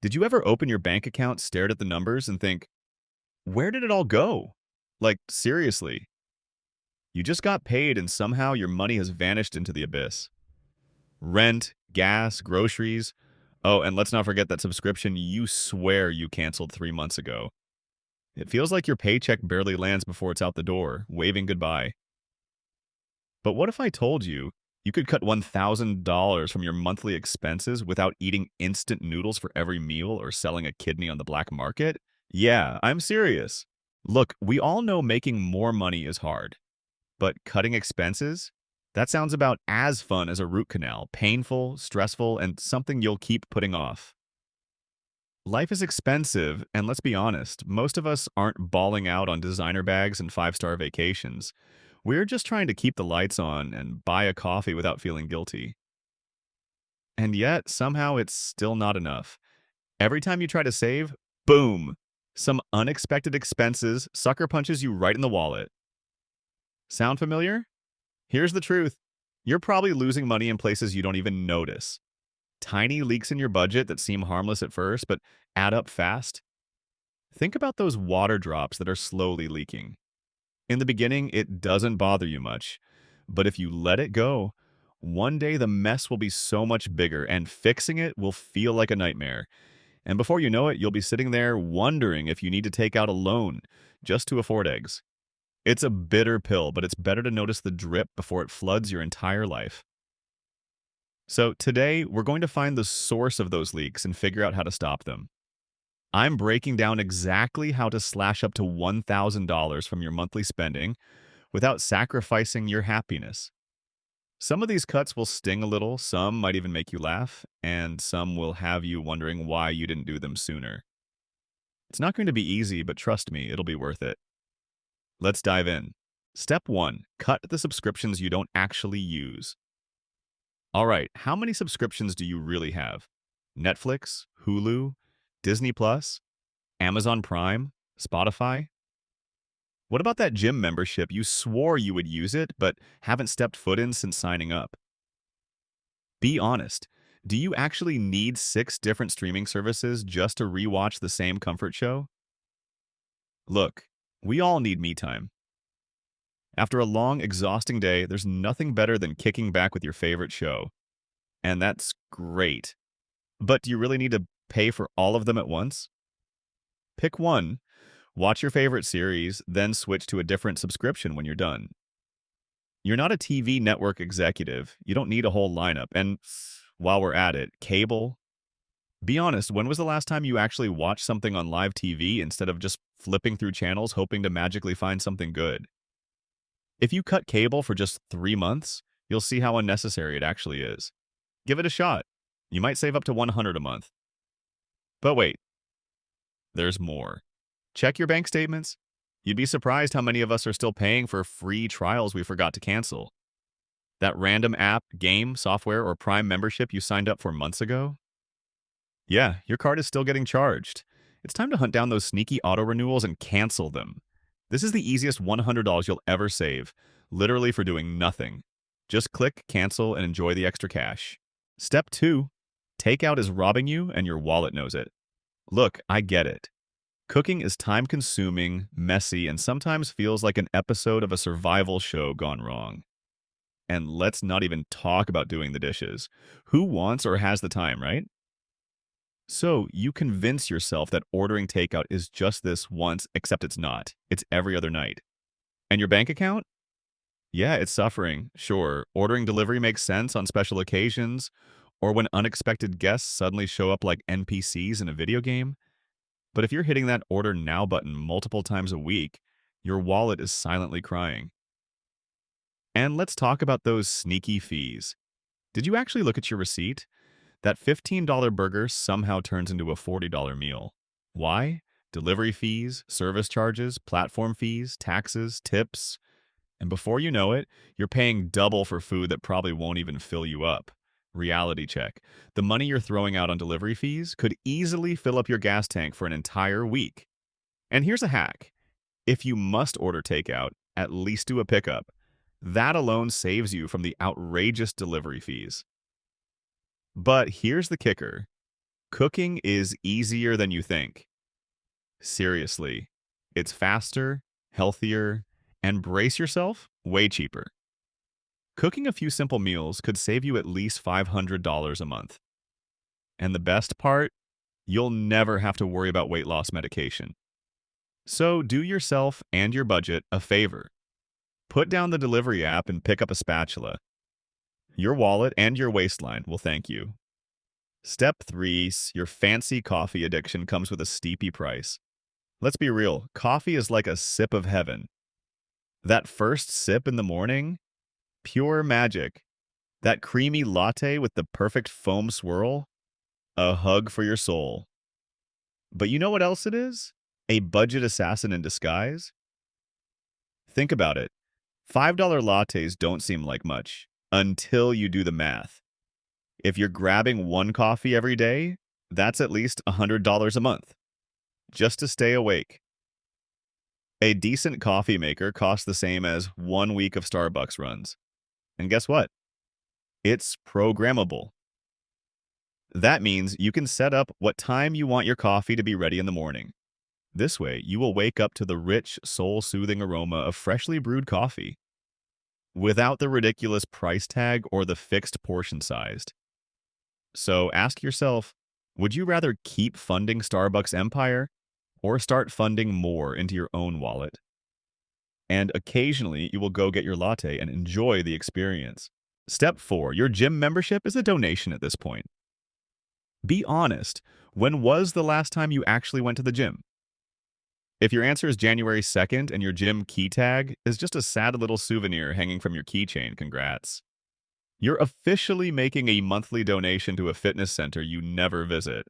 Did you ever open your bank account, stared at the numbers, and think, where did it all go? Like, seriously, you just got paid and somehow your money has vanished into the abyss. Rent, gas, groceries. Oh, and let's not forget that subscription you swear you canceled 3 months ago. It feels like your paycheck barely lands before it's out the door, waving goodbye. But what if I told you you could cut $1,000 from your monthly expenses without eating instant noodles for every meal or selling a kidney on the black market? Yeah, I'm serious. Look, we all know making more money is hard, but cutting expenses? That sounds about as fun as a root canal, painful, stressful, and something you'll keep putting off. Life is expensive, and let's be honest, most of us aren't balling out on designer bags and five-star vacations. We're just trying to keep the lights on and buy a coffee without feeling guilty. And yet, somehow, it's still not enough. Every time you try to save, boom! Some unexpected expenses sucker punches you right in the wallet. Sound familiar? Here's the truth. You're probably losing money in places you don't even notice. Tiny leaks in your budget that seem harmless at first, but add up fast. Think about those water drops that are slowly leaking. In the beginning, it doesn't bother you much, but if you let it go, one day the mess will be so much bigger and fixing it will feel like a nightmare. And before you know it, you'll be sitting there wondering if you need to take out a loan just to afford eggs. It's a bitter pill, but it's better to notice the drip before it floods your entire life. So today, we're going to find the source of those leaks and figure out how to stop them. I'm breaking down exactly how to slash up to $1,000 from your monthly spending without sacrificing your happiness. Some of these cuts will sting a little, some might even make you laugh, and some will have you wondering why you didn't do them sooner. It's not going to be easy, but trust me, it'll be worth it. Let's dive in. Step 1. Cut the subscriptions you don't actually use. All right, how many subscriptions do you really have? Netflix, Hulu, Disney Plus, Amazon Prime, Spotify? What about that gym membership you swore you would use it but haven't stepped foot in since signing up? Be honest. Do you actually need 6 different streaming services just to rewatch the same comfort show? Look, we all need me time. After a long, exhausting day, there's nothing better than kicking back with your favorite show. And that's great. But do you really need to pay for all of them at once? Pick one, watch your favorite series, then switch to a different subscription when you're done. You're not a TV network executive. You don't need a whole lineup. And while we're at it, cable. Be honest, when was the last time you actually watched something on live TV instead of just flipping through channels hoping to magically find something good? If you cut cable for just 3 months, you'll see how unnecessary it actually is. Give it a shot. You might save up to $100 a month. But wait, there's more. Check your bank statements. You'd be surprised how many of us are still paying for free trials we forgot to cancel. That random app, game, software, or Prime membership you signed up for months ago? Yeah, your card is still getting charged. It's time to hunt down those sneaky auto renewals and cancel them. This is the easiest $100 you'll ever save, literally for doing nothing. Just click cancel and enjoy the extra cash. Step 2. Takeout is robbing you and your wallet knows it. Look, I get it. Cooking is time-consuming, messy, and sometimes feels like an episode of a survival show gone wrong. And let's not even talk about doing the dishes. Who wants or has the time, right? So you convince yourself that ordering takeout is just this once, except it's not. It's every other night. And your bank account? Yeah, it's suffering. Sure, ordering delivery makes sense on special occasions, or when unexpected guests suddenly show up like NPCs in a video game. But if you're hitting that order now button multiple times a week, your wallet is silently crying. And let's talk about those sneaky fees. Did you actually look at your receipt? That $15 burger somehow turns into a $40 meal. Why? Delivery fees, service charges, platform fees, taxes, tips. And before you know it, you're paying double for food that probably won't even fill you up. Reality check. The money you're throwing out on delivery fees could easily fill up your gas tank for an entire week. And here's a hack. If you must order takeout, at least do a pickup. That alone saves you from the outrageous delivery fees. But here's the kicker. Cooking is easier than you think. Seriously. It's faster, healthier, and brace yourself, way cheaper. Cooking a few simple meals could save you at least $500 a month. And the best part? You'll never have to worry about weight loss medication. So do yourself and your budget a favor. Put down the delivery app and pick up a spatula. Your wallet and your waistline will thank you. Step 3, your fancy coffee addiction comes with a steepy price. Let's be real, coffee is like a sip of heaven. That first sip in the morning, pure magic. That creamy latte with the perfect foam swirl, a hug for your soul. But you know what else it is? A budget assassin in disguise? Think about it. $5 lattes don't seem like much until you do the math. If you're grabbing one coffee every day, that's at least $100 a month, just to stay awake. A decent coffee maker costs the same as 1 week of Starbucks runs. And guess what? It's programmable. That means you can set up what time you want your coffee to be ready in the morning. This way, you will wake up to the rich, soul-soothing aroma of freshly brewed coffee, without the ridiculous price tag or the fixed portion sized. So ask yourself, would you rather keep funding Starbucks' empire or start funding more into your own wallet? And occasionally, you will go get your latte and enjoy the experience. Step 4, your gym membership is a donation at this point. Be honest, when was the last time you actually went to the gym? If your answer is January 2nd and your gym key tag is just a sad little souvenir hanging from your keychain, congrats. You're officially making a monthly donation to a fitness center you never visit.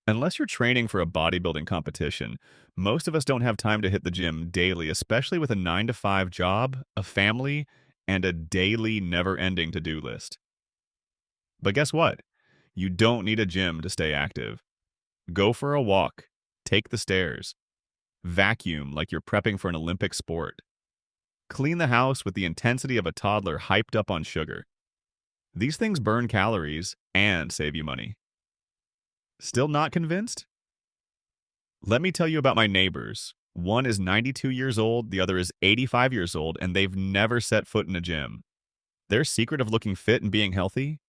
Unless you're training for a bodybuilding competition, most of us don't have time to hit the gym daily, especially with a 9-to-5 job, a family, and a daily never-ending to-do list. But guess what? You don't need a gym to stay active. Go for a walk, take the stairs, vacuum like you're prepping for an Olympic sport. Clean the house with the intensity of a toddler hyped up on sugar. These things burn calories and save you money. Still not convinced? Let me tell you about my neighbors. One is 92 years old, the other is 85 years old, and they've never set foot in a gym. Their secret of looking fit and being healthy?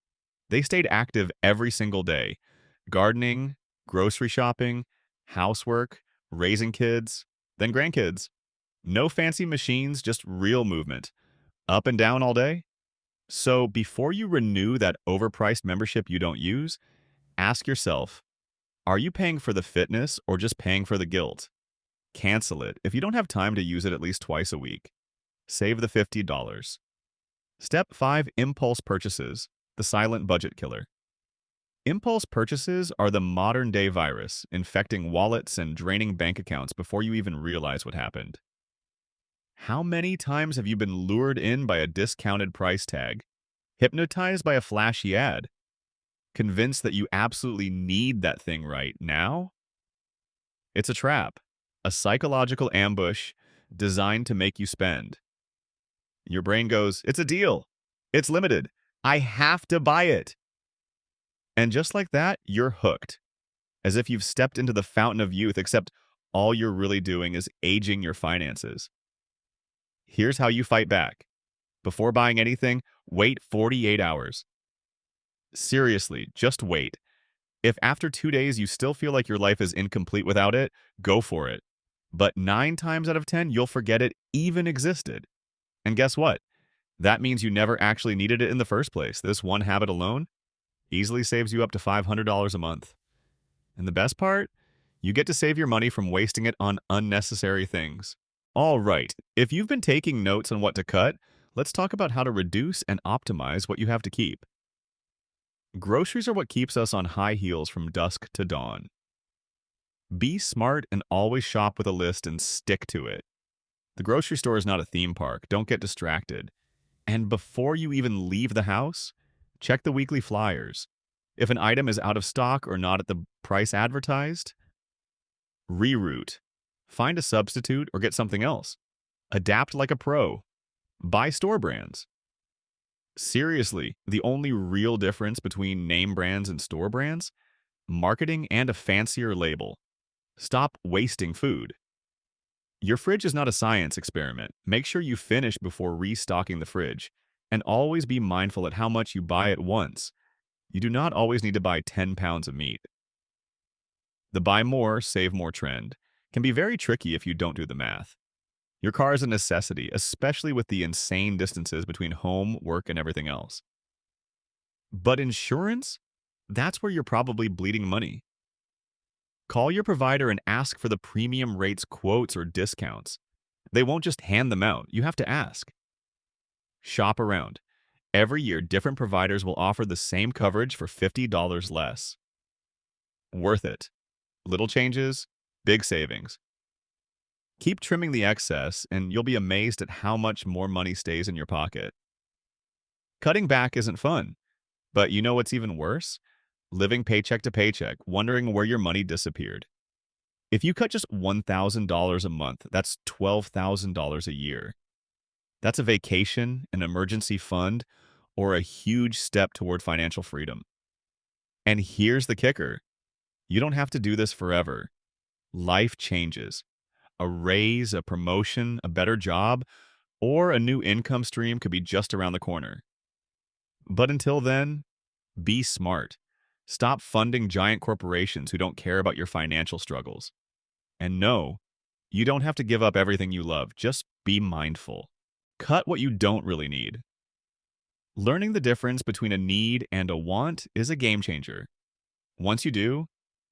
They stayed active every single day. Gardening, grocery shopping, housework, raising kids, then grandkids. No fancy machines, just real movement. Up and down all day. So before you renew that overpriced membership you don't use, ask yourself, are you paying for the fitness or just paying for the guilt? Cancel it if you don't have time to use it at least twice a week. Save the $50. Step 5, impulse purchases, the silent budget killer. Impulse purchases are the modern-day virus, infecting wallets and draining bank accounts before you even realize what happened. How many times have you been lured in by a discounted price tag, hypnotized by a flashy ad, convinced that you absolutely need that thing right now? It's a trap, a psychological ambush designed to make you spend. Your brain goes, it's a deal, it's limited, I have to buy it. And just like that, you're hooked, as if you've stepped into the fountain of youth, except all you're really doing is aging your finances. Here's how you fight back. Before buying anything, wait 48 hours. Seriously, just wait. If after 2 days you still feel like your life is incomplete without it, go for it. But 9 times out of 10, you'll forget it even existed. And guess what? That means you never actually needed it in the first place. This one habit alone easily saves you up to $500 a month. And the best part? You get to save your money from wasting it on unnecessary things. All right, if you've been taking notes on what to cut, let's talk about how to reduce and optimize what you have to keep. Groceries are what keeps us on high heels from dusk to dawn. Be smart and always shop with a list and stick to it. The grocery store is not a theme park. Don't get distracted. And before you even leave the house, check the weekly flyers. If an item is out of stock or not at the price advertised, reroute. Find a substitute or get something else. Adapt like a pro. Buy store brands. Seriously, the only real difference between name brands and store brands marketing, and a fancier label. Stop wasting food. Your fridge is not a science experiment. Make sure you finish before restocking the fridge. And always be mindful at how much you buy at once. You do not always need to buy 10 pounds of meat. The buy more, save more trend can be very tricky if you don't do the math. Your car is a necessity, especially with the insane distances between home, work, and everything else. But insurance? That's where you're probably bleeding money. Call your provider and ask for the premium rates quotes or discounts. They won't just hand them out, you have to ask. Shop around. Every year, different providers will offer the same coverage for $50 less. Worth it. Little changes, big savings. Keep trimming the excess, and you'll be amazed at how much more money stays in your pocket. Cutting back isn't fun, but you know what's even worse? Living paycheck to paycheck, wondering where your money disappeared. If you cut just $1,000 a month, that's $12,000 a year. That's a vacation, an emergency fund, or a huge step toward financial freedom. And here's the kicker. You don't have to do this forever. Life changes. A raise, a promotion, a better job, or a new income stream could be just around the corner. But until then, be smart. Stop funding giant corporations who don't care about your financial struggles. And no, you don't have to give up everything you love. Just be mindful. Cut what you don't really need. Learning the difference between a need and a want is a game changer. Once you do,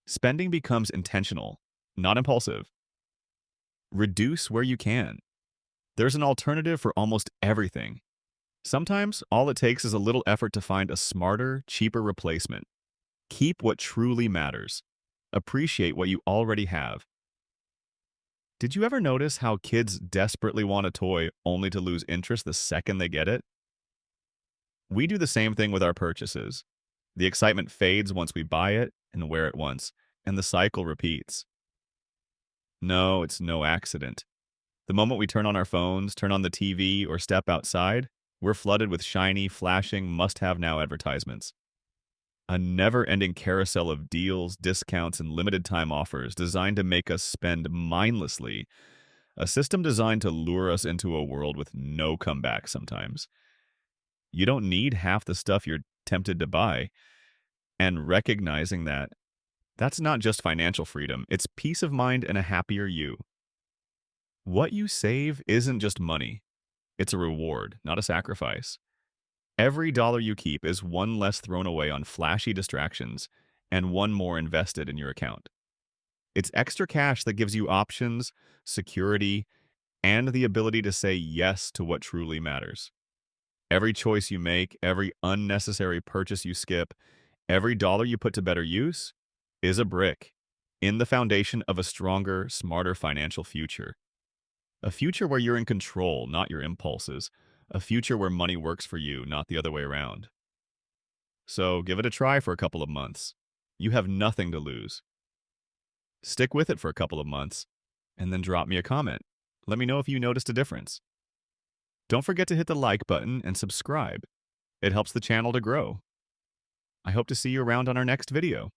spending becomes intentional, not impulsive. Reduce where you can. There's an alternative for almost everything. Sometimes all it takes is a little effort to find a smarter, cheaper replacement. Keep what truly matters. Appreciate what you already have. Did you ever notice how kids desperately want a toy only to lose interest the second they get it? We do the same thing with our purchases. The excitement fades once we buy it and wear it once, and the cycle repeats. No, it's no accident. The moment we turn on our phones, turn on the TV, or step outside, we're flooded with shiny, flashing, must-have-now advertisements. A never-ending carousel of deals, discounts, and limited-time offers designed to make us spend mindlessly. A system designed to lure us into a world with no comeback sometimes. You don't need half the stuff you're tempted to buy. And recognizing that, that's not just financial freedom, it's peace of mind and a happier you. What you save isn't just money. It's a reward, not a sacrifice. Every dollar you keep is one less thrown away on flashy distractions and one more invested in your account. It's extra cash that gives you options, security, and the ability to say yes to what truly matters. Every choice you make, every unnecessary purchase you skip, every dollar you put to better use is a brick in the foundation of a stronger, smarter financial future. A future where you're in control, not your impulses. A future where money works for you, not the other way around. So give it a try for a couple of months. You have nothing to lose. Stick with it for a couple of months, and then drop me a comment. Let me know if you noticed a difference. Don't forget to hit the like button and subscribe. It helps the channel to grow. I hope to see you around on our next video.